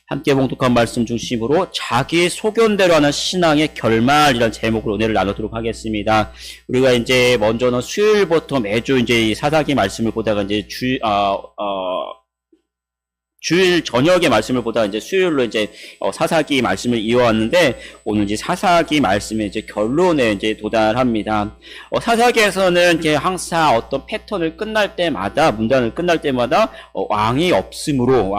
함께 봉독한 말씀 중심으로 자기 소견대로 하는 신앙의 결말이라는 제목으로 은혜를 나누도록 하겠습니다. 우리가 이제 먼저는 수요일부터 매주 이제 사사기 말씀을 보다가 이제 주일 저녁에 말씀을 보다가 이제 수요일로 이제 사사기 말씀을 이어왔는데 오늘 이제 사사기 말씀의 이제 결론에 이제 도달합니다. 사사기에서는 이제 항상 어떤 패턴을 끝날 때마다 문단을 끝날 때마다 왕이 없음으로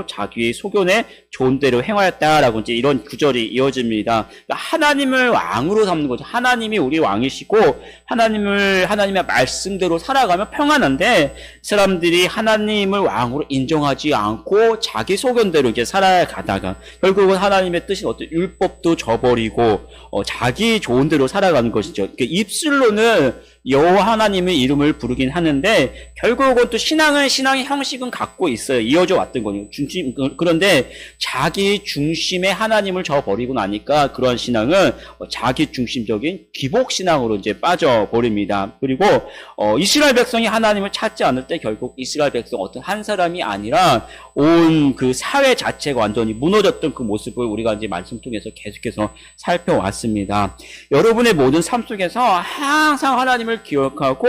자기의 소견에 좋은 대로 행하였다라고 이제 이런 구절이 이어집니다. 그러니까 하나님을 왕으로 삼는 거죠. 하나님이 우리 왕이시고 하나님의 말씀대로 살아가면 평안한데 사람들이 하나님을 왕으로 인정하지 않고 자기 소견대로 이렇게 살아가다가 결국은 하나님의 뜻인 어떤 율법도 저버리고 자기 좋은 대로 살아가는 것이죠. 그러니까 입술로는 여호와 하나님의 이름을 부르긴 하는데 결국은 또 신앙의 형식은 갖고 있어요. 이어져 왔던 거예요. 그런데 자기 중심의 하나님을 저버리고 나니까 그러한 신앙은 자기 중심적인 기복 신앙으로 이제 빠져버립니다. 그리고 이스라엘 백성이 하나님을 찾지 않을 때 결국 이스라엘 백성 어떤 한 사람이 아니라 온 그 사회 자체가 완전히 무너졌던 그 모습을 우리가 이제 말씀 통해서 계속해서 살펴왔습니다. 여러분의 모든 삶 속에서 항상 하나님을 기억하고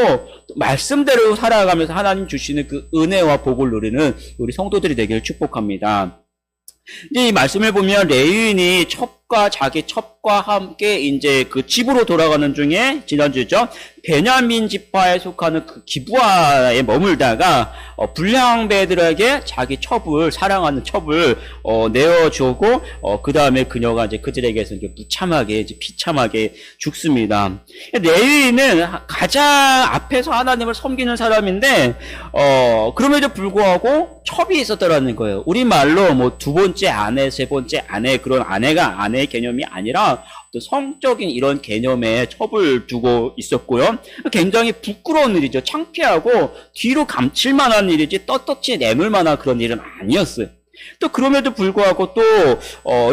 말씀대로 살아가면서 하나님 주시는 그 은혜와 복을 누리는 우리 성도들이 되기를 축복합니다. 이제 이 말씀을 보면 레위인이 자기 첩과 함께 이제 그 집으로 돌아가는 중에 지난주죠. 베냐민 지파에 속하는 그 기브아에 머물다가 불량배들에게 자기 사랑하는 첩을 내어주고 그 다음에 그녀가 이제 그들에게서 이제 비참하게 죽습니다. 레위인은 가장 앞에서 하나님을 섬기는 사람인데 그럼에도 불구하고 첩이 있었다라는 거예요. 우리말로 뭐 두 번째 아내, 세 번째 아내 그런 아내가 아내의 개념이 아니라 성적인 이런 개념에 첩을 두고 있었고요. 굉장히 부끄러운 일이죠. 창피하고 뒤로 감칠 만한 일이지 떳떳이 내밀 만한 그런 일은 아니었어요. 또 그럼에도 불구하고 또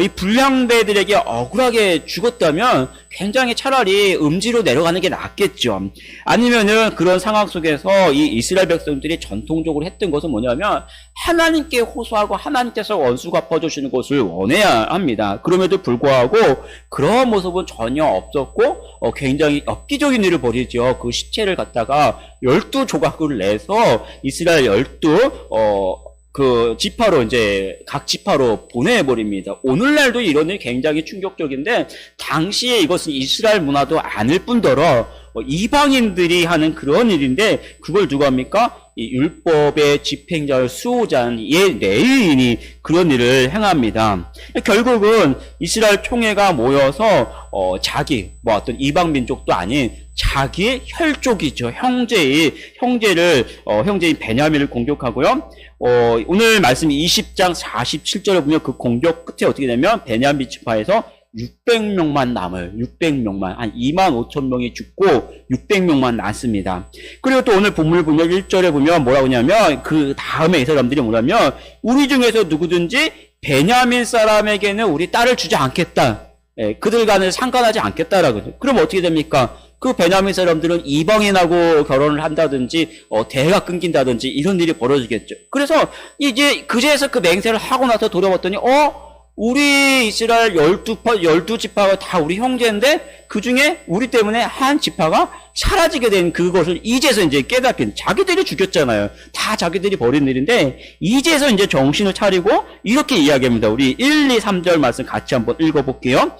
이 불량배들에게 억울하게 죽었다면 굉장히 차라리 음지로 내려가는 게 낫겠죠. 아니면은 그런 상황 속에서 이 이스라엘 백성들이 전통적으로 했던 것은 뭐냐면 하나님께 호소하고 하나님께서 원수 갚아주시는 것을 원해야 합니다. 그럼에도 불구하고 그런 모습은 전혀 없었고 굉장히 엽기적인 일을 벌이죠. 그 시체를 갖다가 12조각을 내서 이스라엘 12 지파로 이제 각 지파로 보내버립니다. 오늘날도 이런 일이 굉장히 충격적인데 당시에 이것은 이스라엘 문화도 아닐 뿐더러 이방인들이 하는 그런 일인데 그걸 누가 합니까? 이 율법의 집행자 수호자인 레위인이 그런 일을 행합니다. 결국은 이스라엘 총회가 모여서 어떤 이방 민족도 아닌 자기의 혈족이죠. 형제인 베냐민을 공격하고요. 오늘 말씀 20장 47절에 보면 그 공격 끝에 어떻게 되면 베냐민 지파에서 600명만 남아요. 600명만. 한 25,000명이 죽고 600명만 남습니다. 그리고 또 오늘 본문을 보면 1절에 보면 뭐라고 하냐면 그 다음에 이 사람들이 뭐냐면 우리 중에서 누구든지 베냐민 사람에게는 우리 딸을 주지 않겠다. 그들과는 상관하지 않겠다라고. 그럼 어떻게 됩니까? 그 베냐민 사람들은 이방인하고 결혼을 한다든지 대가 끊긴다든지 이런 일이 벌어지겠죠. 그래서 이제 그제서 그 맹세를 하고 나서 돌아봤더니 우리 이스라엘 12지파가 다 우리 형제인데 그 중에 우리 때문에 한 지파가 사라지게 된 그것을 이제서 이제 깨닫긴 자기들이 죽였잖아요. 다 자기들이 벌인 일인데 이제서 이제 정신을 차리고 이렇게 이야기합니다. 우리 1, 2, 3절 말씀 같이 한번 읽어볼게요.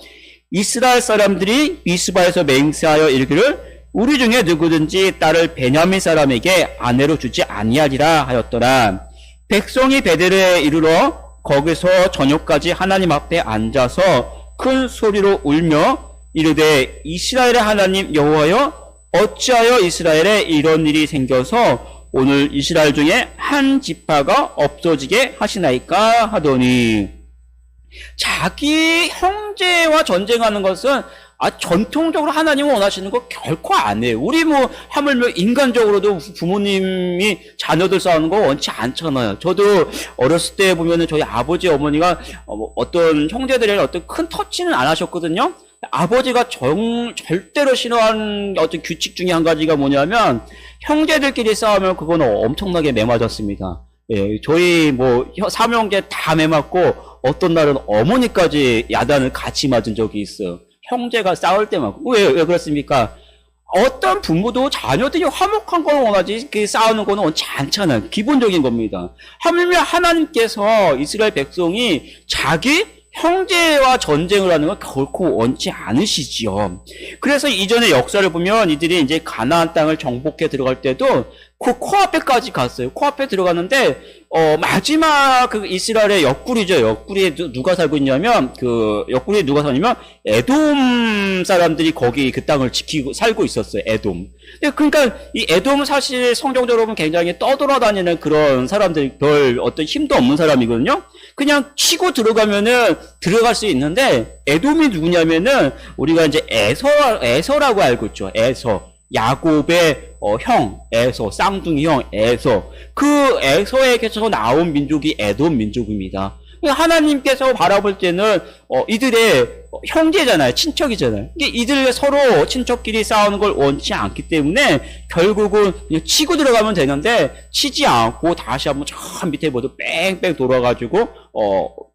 이스라엘 사람들이 미스바에서 맹세하여 이르기를 우리 중에 누구든지 딸을 베냐민 사람에게 아내로 주지 아니하리라 하였더라. 백성이 베델에 이르러 거기서 저녁까지 하나님 앞에 앉아서 큰 소리로 울며 이르되 이스라엘의 하나님 여호와여 어찌하여 이스라엘에 이런 일이 생겨서 오늘 이스라엘 중에 한 지파가 없어지게 하시나이까 하더니 자기 형제와 전쟁하는 것은 전통적으로 하나님은 원하시는 거 결코 안 해요. 우리 하물며 인간적으로도 부모님이 자녀들 싸우는 거 원치 않잖아요. 저도 어렸을 때 보면은 저희 아버지, 어머니가 어떤 형제들이랑 어떤 큰 터치는 안 하셨거든요. 아버지가 절대로 싫어하는 어떤 규칙 중에 한 가지가 뭐냐면 형제들끼리 싸우면 그거는 엄청나게 매맞았습니다. 예, 저희 삼형제 다 매맞고 어떤 날은 어머니까지 야단을 같이 맞은 적이 있어요. 형제가 싸울 때만. 왜 그렇습니까? 어떤 부모도 자녀들이 화목한 걸 원하지, 그 싸우는 거는 원치 않잖아요. 기본적인 겁니다. 하물며 하나님께서 이스라엘 백성이 자기 형제와 전쟁을 하는 건 결코 원치 않으시지요. 그래서 이전의 역사를 보면 이들이 이제 가나안 땅을 정복해 들어갈 때도 그 코앞에까지 갔어요. 코앞에 들어갔는데 마지막 그 이스라엘의 옆구리죠. 옆구리에 누가 살고 있냐면 옆구리에 누가 사냐면 에돔 사람들이 거기 그 땅을 지키고 살고 있었어요. 에돔. 그러니까 이 에돔은 사실 성경적으로 보면 굉장히 떠돌아다니는 그런 사람들이 별 어떤 힘도 없는 사람이거든요. 그냥 치고 들어가면은 들어갈 수 있는데 에돔이 누구냐면은 우리가 이제 에서라고 알고 있죠. 에서. 야곱의 형, 에서, 쌍둥이 형, 에서. 그 에서에게서 나온 민족이 에돔 민족입니다. 하나님께서 바라볼 때는 이들의 형제잖아요. 친척이잖아요. 이들 서로 친척끼리 싸우는 걸 원치 않기 때문에 결국은 그냥 치고 들어가면 되는데 치지 않고 다시 한번 저 밑에 모두 뺑뺑 돌아가지고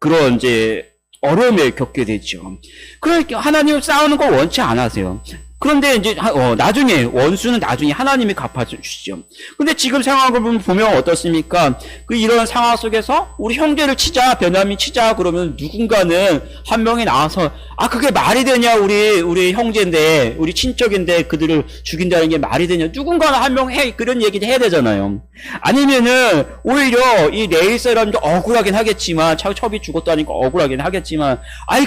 그런 이제 어려움을 겪게 되죠. 그러니까 하나님 싸우는 걸 원치 않으세요. 그런데 이제 나중에 원수는 나중에 하나님이 갚아주시죠. 근데 지금 상황을 보면 어떻습니까? 이런 상황 속에서 우리 형제를 치자, 베냐민 치자 그러면 누군가는 한 명이 나와서 그게 말이 되냐, 우리 형제인데, 우리 친척인데 그들을 죽인다는 게 말이 되냐? 누군가는 한 명 그런 얘기를 해야 되잖아요. 아니면은 오히려 이 레위 사람도 억울하긴 하겠지만, 첩이 죽었다니까 억울하긴 하겠지만,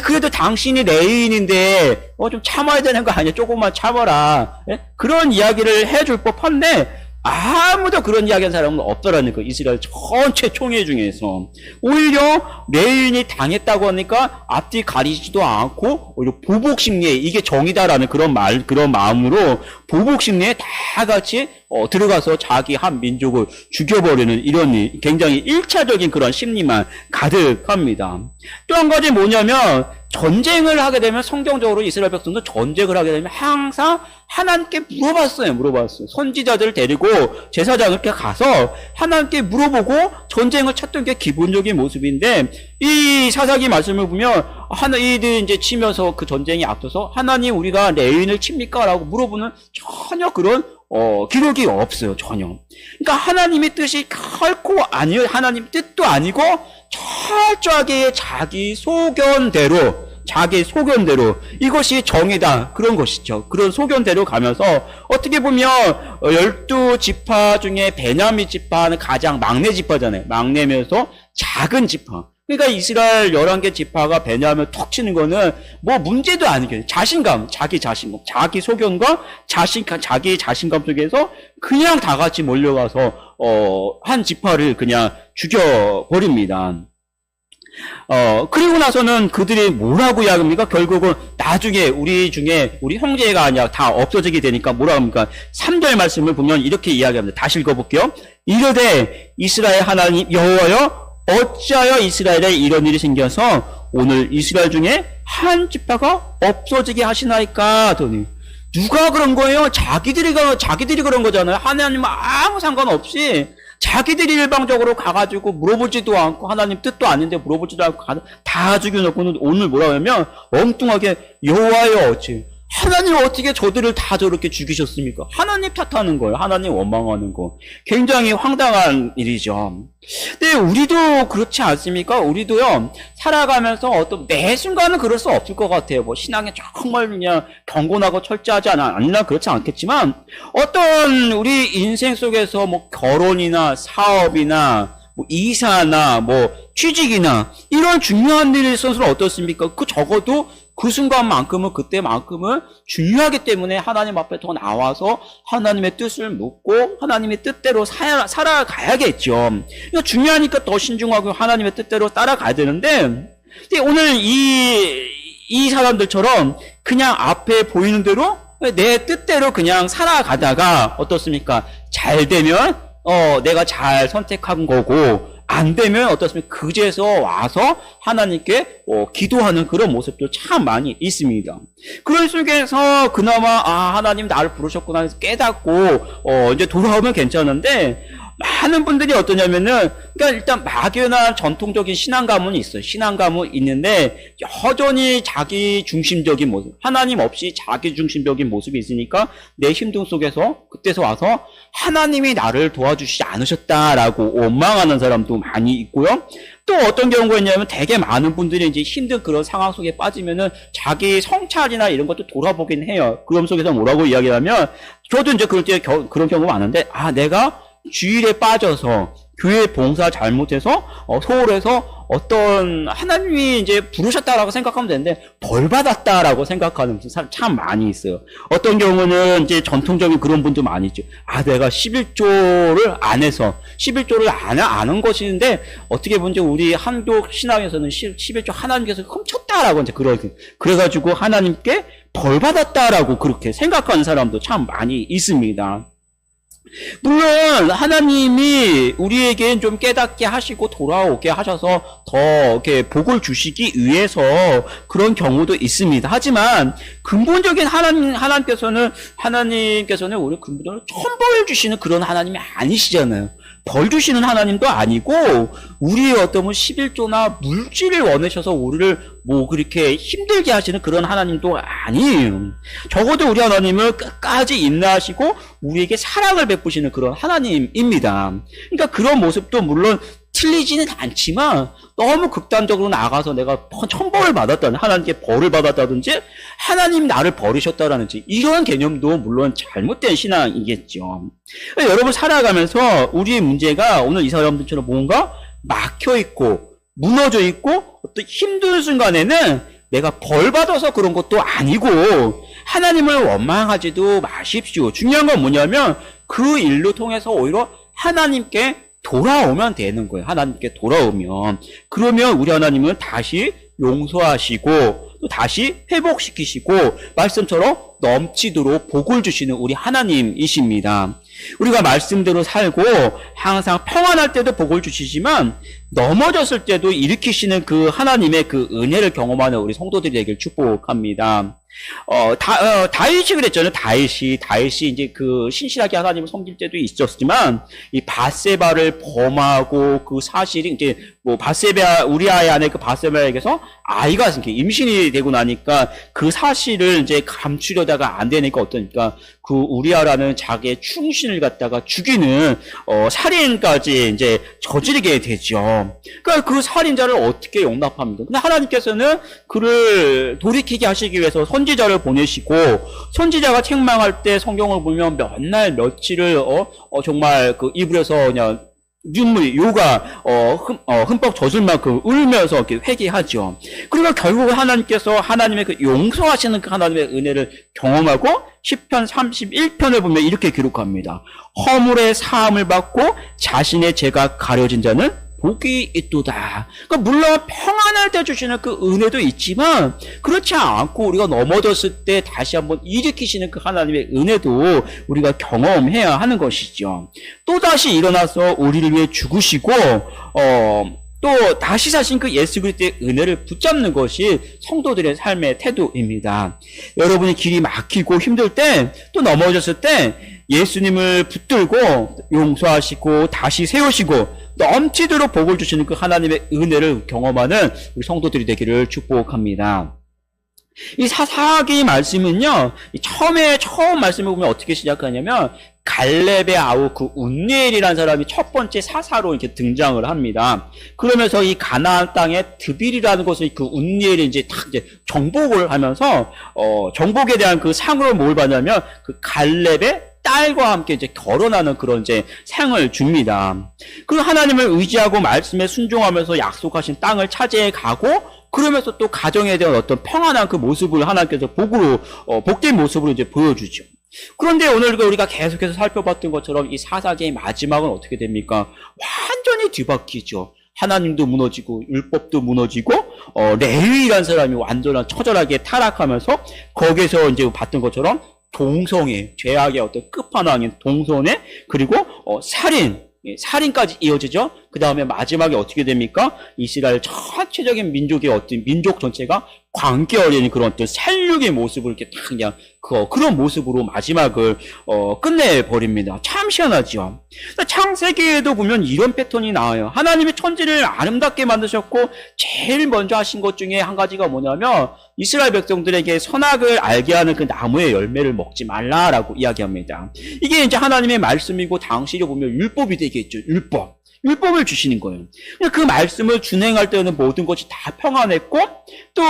그래도 당신이 레위인인데 좀 참아야 되는 거 아니야? 조금만 참아라. 예? 그런 이야기를 해줄 법한데 아무도 그런 이야기한 사람은 없더라는 거. 이스라엘 전체 총회 중에서 오히려 레위인이 당했다고 하니까 앞뒤 가리지도 않고 오히려 보복 심리에 이게 정의다라는 그런 마음으로 보복 심리에 다 같이 들어가서 자기 한 민족을 죽여버리는 이런 굉장히 1차적인 그런 심리만 가득합니다. 또 한 가지 뭐냐면 전쟁을 하게 되면 성경적으로 이스라엘 백성도 전쟁을 하게 되면 항상 하나님께 물어봤어요. 선지자들을 데리고 제사장을 이렇게 가서 하나님께 물어보고 전쟁을 찾던 게 기본적인 모습인데 이 사사기 말씀을 보면 이들이 이제 치면서 그 전쟁이 앞서서 하나님 우리가 레위인을 칩니까? 라고 물어보는 전혀 그런 기록이 없어요. 전혀. 그러니까 하나님의 뜻이 결코 아니요. 하나님 뜻도 아니고 철저하게 자기 소견대로 이것이 정의다. 그런 것이죠. 그런 소견대로 가면서 어떻게 보면 12지파 중에 베냐민 지파는 가장 막내 지파잖아요. 막내면서 작은 지파. 그러니까 이스라엘 11개 지파가 베냐민을 턱 치는 거는 뭐 문제도 아니겠죠. 자기 자신감, 자기 소견과 자기 자신감 속에서 그냥 다 같이 몰려가서 한 지파를 그냥 죽여버립니다. 그리고 나서는 그들이 뭐라고 이야기합니까? 결국은 나중에 우리 중에 우리 형제가 아니라 다 없어지게 되니까 뭐라고 합니까? 3절 말씀을 보면 이렇게 이야기합니다. 다시 읽어볼게요. 이르되 이스라엘 하나님 여호와여 어찌하여 이스라엘에 이런 일이 생겨서 오늘 이스라엘 중에 한 지파가 없어지게 하시나이까 하더니 누가 그런 거예요? 자기들이 그런 거잖아요. 하나님은 아무 상관없이 자기들이 일방적으로 가가지고 물어보지도 않고 하나님 뜻도 아닌데 물어보지도 않고 다 죽여놓고는 오늘 뭐라고 하면 엉뚱하게 여호와여 어찌 하나님 어떻게 저들을 다 저렇게 죽이셨습니까? 하나님 탓하는 거예요. 하나님 원망하는 거. 굉장히 황당한 일이죠. 근데 우리도 그렇지 않습니까? 우리도요, 살아가면서 매 순간은 그럴 수 없을 것 같아요. 신앙에 정말 그냥 경건하고 철저하지 않나 그렇지 않겠지만, 어떤 우리 인생 속에서 결혼이나 사업이나 이사나 취직이나 이런 중요한 일에 있어서는 어떻습니까? 적어도 그 순간만큼은 그때만큼은 중요하기 때문에 하나님 앞에 더 나와서 하나님의 뜻을 묻고 하나님의 뜻대로 살아가야겠죠. 그러니까 중요하니까 더 신중하고 하나님의 뜻대로 따라가야 되는데 오늘 이 사람들처럼 그냥 앞에 보이는 대로 내 뜻대로 그냥 살아가다가 어떻습니까? 잘 되면 내가 잘 선택한 거고 안 되면 어떻습니까? 그제서 와서 하나님께 기도하는 그런 모습도 참 많이 있습니다. 그런 속에서 그나마 하나님 나를 부르셨구나 해서 깨닫고 이제 돌아오면 괜찮은데 많은 분들이 어떠냐면은, 그러니까 일단 막연한 전통적인 신앙감은 있어요. 신앙감은 있는데, 여전히 자기 중심적인 모습, 하나님 없이 자기 중심적인 모습이 있으니까, 내 힘듦 속에서, 그때서 와서, 하나님이 나를 도와주시지 않으셨다라고 원망하는 사람도 많이 있고요. 또 어떤 경우가 있냐면 되게 많은 분들이 이제 힘든 그런 상황 속에 빠지면은 자기 성찰이나 이런 것도 돌아보긴 해요. 그런 속에서 뭐라고 이야기하면, 저도 이제 그럴 때 그런 경우가 많은데, 내가 주일에 빠져서 교회 봉사 잘못해서 소홀해서 어떤 하나님이 이제 부르셨다라고 생각하면 되는데 벌 받았다라고 생각하는 사람 참 많이 있어요. 어떤 경우는 이제 전통적인 그런 분도 많이 있죠. 내가 11조를 안 해서 11조를 안 한 것인데 어떻게 보면 우리 한국 신앙에서는 11조 하나님께서 훔쳤다라고 이제 그래가지고 하나님께 벌 받았다라고 그렇게 생각하는 사람도 참 많이 있습니다. 물론 하나님이 우리에게 좀 깨닫게 하시고 돌아오게 하셔서 더 이렇게 복을 주시기 위해서 그런 경우도 있습니다. 하지만 근본적인 하나님께서는 우리 근본적으로 천벌 주시는 그런 하나님이 아니시잖아요. 벌 주시는 하나님도 아니고 우리의 어떤 11조나 물질을 원하셔서 우리를 그렇게 힘들게 하시는 그런 하나님도 아니에요. 적어도 우리 하나님은 끝까지 인내하시고 우리에게 사랑을 베푸시는 그런 하나님입니다. 그러니까 그런 모습도 물론 틀리지는 않지만 너무 극단적으로 나가서 내가 천벌을 받았다든지 하나님께 벌을 받았다든지 하나님 나를 버리셨다라든지 이런 개념도 물론 잘못된 신앙이겠죠. 여러분 살아가면서 우리의 문제가 오늘 이 사람들처럼 뭔가 막혀있고 무너져 있고 어떤 힘든 순간에는 내가 벌 받아서 그런 것도 아니고 하나님을 원망하지도 마십시오. 중요한 건 뭐냐면 그 일로 통해서 오히려 하나님께 돌아오면 되는 거예요. 하나님께 돌아오면. 그러면 우리 하나님은 다시 용서하시고 또 다시 회복시키시고 말씀처럼 넘치도록 복을 주시는 우리 하나님이십니다. 우리가 말씀대로 살고 항상 평안할 때도 복을 주시지만 넘어졌을 때도 일으키시는 그 하나님의 그 은혜를 경험하는 우리 성도들이 되길 축복합니다. 다윗이 그랬잖아요. 다윗이 이제 그 신실하게 하나님을 섬길 때도 있었지만 이 밧세바를 범하고 그 사실이 이제 밧세바 우리아의 아내 그 밧세바에게서 아이가 이렇게 임신이 되고 나니까 그 사실을 이제 감추려다가 안 되니까 어떠니까 그 우리아라는 자기의 충신을 갖다가 죽이는 살인까지 이제 저지르게 되죠. 그러니까 그 살인자를 어떻게 용납합니까? 근데 하나님께서는 그를 돌이키게 하시기 위해서 선지자를 보내시고 선지자가 책망할 때 성경을 보면 몇 날 며칠을 정말 그 이불에서 그냥 요가 흠뻑 젖을 만큼 울면서 이렇게 회개하죠. 그리고 결국 하나님께서 하나님의 그 용서하시는 그 하나님의 은혜를 경험하고 시편 31편을 보면 이렇게 기록합니다. 허물의 사함을 받고 자신의 죄가 가려진 자는 복이 있도다. 그러니까 물론 평안할 때 주시는 그 은혜도 있지만 그렇지 않고 우리가 넘어졌을 때 다시 한번 일으키시는 그 하나님의 은혜도 우리가 경험해야 하는 것이죠. 또 다시 일어나서 우리를 위해 죽으시고 또 다시 사신 그 예수 그리스도의 은혜를 붙잡는 것이 성도들의 삶의 태도입니다. 여러분이 길이 막히고 힘들 때 또 넘어졌을 때 예수님을 붙들고 용서하시고 다시 세우시고 넘치도록 복을 주시는 그 하나님의 은혜를 경험하는 우리 성도들이 되기를 축복합니다. 이 사사기 말씀은요, 처음 말씀을 보면 어떻게 시작하냐면, 갈렙의 아우 그 운니엘이라는 사람이 첫 번째 사사로 이렇게 등장을 합니다. 그러면서 이 가나안 땅의 드빌이라는 것을 그 운니엘이 이제 정복을 하면서, 정복에 대한 그 상으로 뭘 받냐면, 그 갈렙의 딸과 함께 이제 결혼하는 그런 이제 상을 줍니다. 그 하나님을 의지하고 말씀에 순종하면서 약속하신 땅을 차지해 가고 그러면서 또 가정에 대한 어떤 평안한 그 모습을 하나님께서 복된 모습으로 이제 보여주죠. 그런데 오늘 우리가 계속해서 살펴봤던 것처럼 이 사사기의 마지막은 어떻게 됩니까? 완전히 뒤바뀌죠. 하나님도 무너지고 율법도 무너지고 레위라는 사람이 완전한 처절하게 타락하면서 거기에서 이제 봤던 것처럼 동성애, 죄악의 어떤 끝판왕인 동성애, 그리고 살인까지 이어지죠. 그 그 다음에 마지막에 어떻게 됩니까? 이스라엘 전체적인 민족의 어떤 민족 전체가 관계 어린 그런 어떤 살육의 모습을 이렇게 딱 그냥 그런 모습으로 마지막을 끝내버립니다. 참 희한하죠. 창세기에도 보면 이런 패턴이 나와요. 하나님이 천지를 아름답게 만드셨고 제일 먼저 하신 것 중에 한 가지가 뭐냐면 이스라엘 백성들에게 선악을 알게 하는 그 나무의 열매를 먹지 말라라고 이야기합니다. 이게 이제 하나님의 말씀이고 당시로 보면 율법이 되겠죠. 율법을 주시는 거예요. 그 말씀을 준행할 때는 모든 것이 다 평안했고 또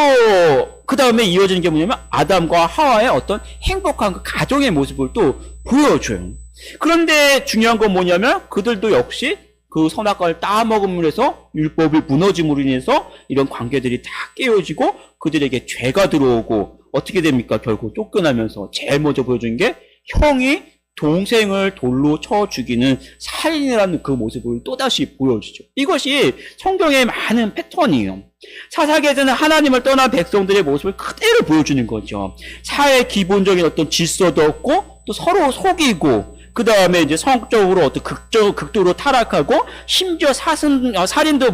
그 다음에 이어지는 게 뭐냐면 아담과 하와의 어떤 행복한 그 가정의 모습을 또 보여줘요. 그런데 중요한 건 뭐냐면 그들도 역시 그 선악과를 따먹음으로 해서 율법이 무너짐으로 인해서 이런 관계들이 다 깨어지고 그들에게 죄가 들어오고 어떻게 됩니까? 결국 쫓겨나면서 제일 먼저 보여준 게 형이 동생을 돌로 쳐 죽이는 살인이라는 그 모습을 또다시 보여주죠. 이것이 성경의 많은 패턴이에요. 사사기에서는 하나님을 떠난 백성들의 모습을 그대로 보여주는 거죠. 사회의 기본적인 어떤 질서도 없고 또 서로 속이고 그 다음에 이제 성적으로 어떤 극도로 타락하고 심지어 살인도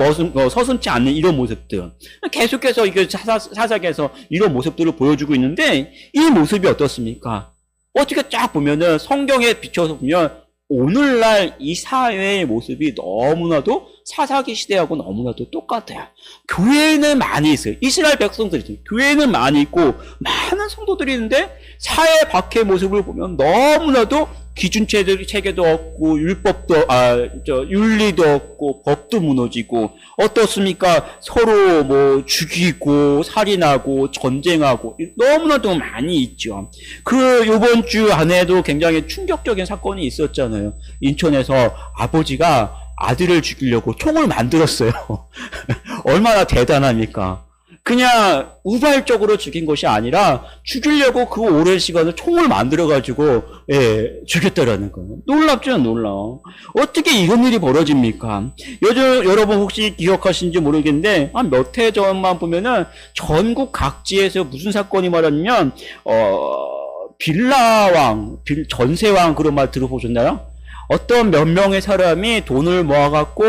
서슴지 않는 이런 모습들. 계속해서 이게 사사기에서 이런 모습들을 보여주고 있는데 이 모습이 어떻습니까? 어떻게 쫙 보면은 성경에 비춰서 보면 오늘날 이 사회의 모습이 너무나도 사사기 시대하고 너무나도 똑같아요. 교회는 많이 있어요. 이스라엘 백성들이 교회는 많이 있고 많은 성도들이 있는데 사회 밖의 모습을 보면 너무나도 기준 체계도 없고 윤리도 없고 법도 무너지고 어떻습니까? 서로 뭐 죽이고 살인하고 전쟁하고 너무나도 많이 있죠. 요번 주 안에도 굉장히 충격적인 사건이 있었잖아요. 인천에서 아버지가 아들을 죽이려고 총을 만들었어요. 얼마나 대단합니까? 그냥 우발적으로 죽인 것이 아니라 죽이려고 그 오랜 시간을 총을 만들어가지고 죽였다라는 거예요. 놀랍죠, 놀라워. 어떻게 이런 일이 벌어집니까? 요즘 여러분 혹시 기억하시는지 모르겠는데 한 몇 해 전만 보면은 전국 각지에서 무슨 사건이 말하냐면 빌라왕, 전세왕 그런 말 들어보셨나요? 어떤 몇 명의 사람이 돈을 모아갖고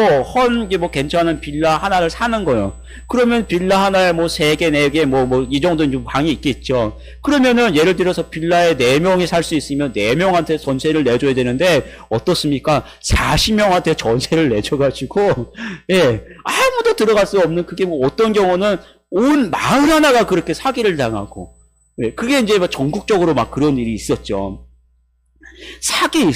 뭐 괜찮은 빌라 하나를 사는 거예요. 그러면 빌라 하나에 뭐 3개, 4개, 이 정도는 좀 방이 있겠죠. 그러면은 예를 들어서 빌라에 4명이 살 수 있으면 4명한테 전세를 내줘야 되는데 어떻습니까? 40명한테 전세를 내줘가지고, 아무도 들어갈 수 없는 그게 뭐 어떤 경우는 온 마을 하나가 그렇게 사기를 당하고, 그게 이제 전국적으로 막 그런 일이 있었죠. 사기,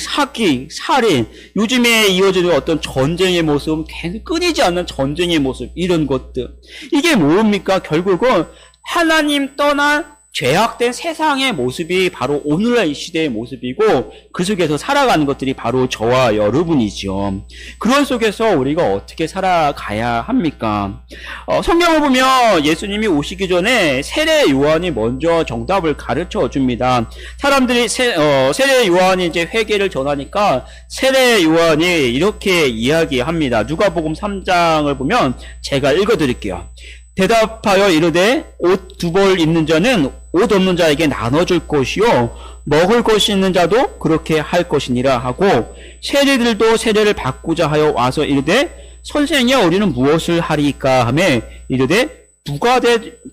살인, 요즘에 이어지는 어떤 전쟁의 모습, 끊이지 않는 전쟁의 모습, 이런 것들. 이게 뭡니까? 결국은 하나님 떠난 죄악된 세상의 모습이 바로 오늘날 이 시대의 모습이고 그 속에서 살아가는 것들이 바로 저와 여러분이죠. 그런 속에서 우리가 어떻게 살아가야 합니까? 성경을 보면 예수님이 오시기 전에 세례 요한이 먼저 정답을 가르쳐 줍니다. 사람들이 세례 요한이 이제 회개를 전하니까 세례 요한이 이렇게 이야기합니다. 누가복음 3장을 보면 제가 읽어드릴게요. 대답하여 이르되 옷 2벌 있는 자는 옷 없는 자에게 나눠줄 것이요 먹을 것이 있는 자도 그렇게 할 것이니라 하고 세리들도 세례를 받고자 하여 와서 이르되 선생이여 우리는 무엇을 하리까 하매 이르되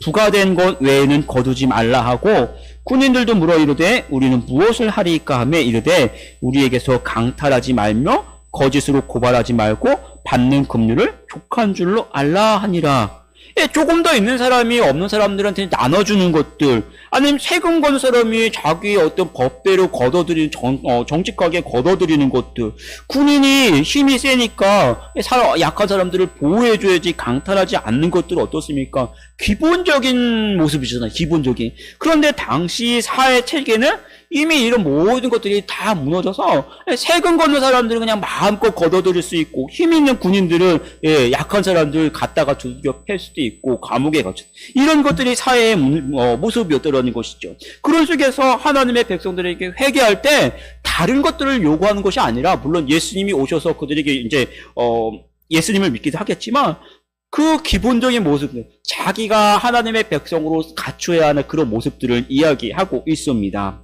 부가된 것 외에는 거두지 말라 하고 군인들도 물어 이르되 우리는 무엇을 하리까 하매 이르되 우리에게서 강탈하지 말며 거짓으로 고발하지 말고 받는 금류를 족한 줄로 알라 하니라. 조금 더 있는 사람이 없는 사람들한테 나눠주는 것들, 아니면 세금 건 사람이 자기의 어떤 법대로 걷어들이는, 정직하게 걷어들이는 것들, 군인이 힘이 세니까 약한 사람들을 보호해줘야지 강탈하지 않는 것들 어떻습니까? 기본적인 모습이잖아요, 기본적인. 그런데 당시 사회 체계는 이미 이런 모든 것들이 다 무너져서 세금 걷는 사람들은 그냥 마음껏 걷어들일 수 있고 힘 있는 군인들은 약한 사람들 갖다가 두들겨 팰 수도 있고 감옥에 갇혀 이런 것들이 사회의 모습이었다는 것이죠. 그런 속에서 하나님의 백성들에게 회개할 때 다른 것들을 요구하는 것이 아니라 물론 예수님이 오셔서 그들에게 이제 예수님을 믿기도 하겠지만 그 기본적인 모습들, 자기가 하나님의 백성으로 갖춰야 하는 그런 모습들을 이야기하고 있습니다.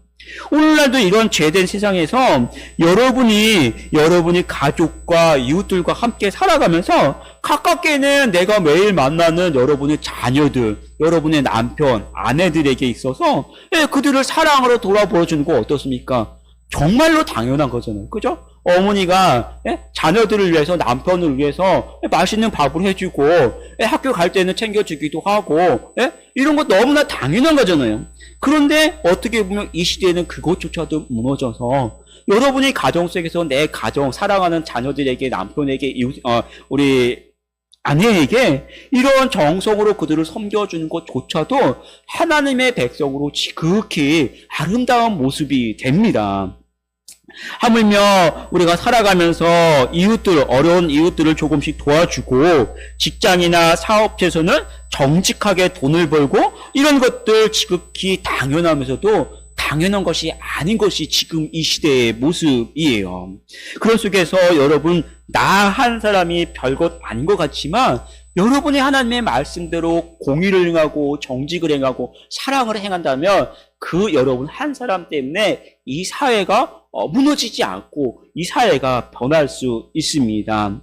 오늘날도 이런 죄된 세상에서 여러분이 가족과 이웃들과 함께 살아가면서 가깝게는 내가 매일 만나는 여러분의 자녀들, 여러분의 남편, 아내들에게 있어서 그들을 사랑으로 돌아보여주는 거 어떻습니까? 정말로 당연한 거잖아요. 그죠? 어머니가 자녀들을 위해서, 남편을 위해서 맛있는 밥을 해주고 학교 갈 때는 챙겨주기도 하고 이런 거 너무나 당연한 거잖아요. 그런데 어떻게 보면 이 시대에는 그것조차도 무너져서 여러분이 가정 속에서 내 가정, 사랑하는 자녀들에게, 남편에게, 우리 아내에게 이런 정성으로 그들을 섬겨주는 것조차도 하나님의 백성으로 지극히 아름다운 모습이 됩니다. 하물며 우리가 살아가면서 어려운 이웃들을 조금씩 도와주고 직장이나 사업체에서는 정직하게 돈을 벌고 이런 것들 지극히 당연하면서도 당연한 것이 아닌 것이 지금 이 시대의 모습이에요. 그런 속에서 여러분, 나 한 사람이 별것 아닌 것 같지만 여러분이 하나님의 말씀대로 공의를 행하고 정직을 행하고 사랑을 행한다면 그 여러분 한 사람 때문에 이 사회가 무너지지 않고 이 사회가 변할 수 있습니다.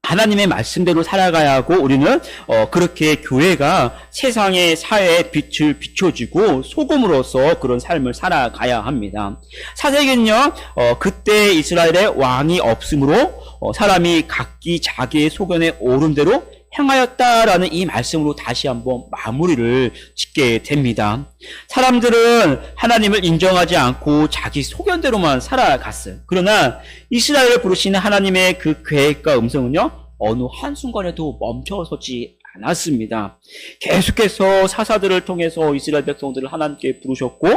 하나님의 말씀대로 살아가야 하고 우리는 그렇게 교회가 세상의 사회에 빛을 비춰주고 소금으로서 그런 삶을 살아가야 합니다. 사세기는요, 그때 이스라엘에 왕이 없으므로 사람이 각기 자기의 소견에 오른 대로 행하였다라는 이 말씀으로 다시 한번 마무리를 짓게 됩니다. 사람들은 하나님을 인정하지 않고 자기 소견대로만 살아갔어요. 그러나 이스라엘을 부르시는 하나님의 그 계획과 음성은요, 어느 한순간에도 멈춰서지 않았습니다. 계속해서 사사들을 통해서 이스라엘 백성들을 하나님께 부르셨고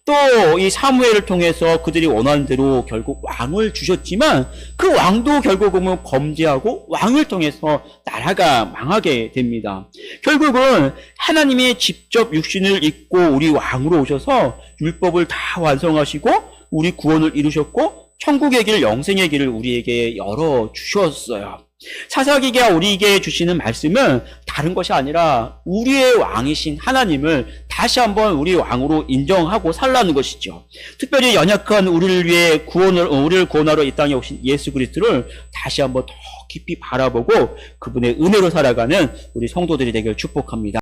또 이 사무엘을 통해서 그들이 원하는 대로 결국 왕을 주셨지만 그 왕도 결국은 범죄하고 왕을 통해서 나라가 망하게 됩니다. 결국은 하나님이 직접 육신을 입고 우리 왕으로 오셔서 율법을 다 완성하시고 우리 구원을 이루셨고 천국의 길, 영생의 길을 우리에게 열어주셨어요. 사사기가 우리에게 주시는 말씀은 다른 것이 아니라 우리의 왕이신 하나님을 다시 한번 우리 왕으로 인정하고 살라는 것이죠. 특별히 연약한 우리를 위해 우리를 구원하러 이 땅에 오신 예수 그리스도를 다시 한번 더 깊이 바라보고 그분의 은혜로 살아가는 우리 성도들이 되길 축복합니다.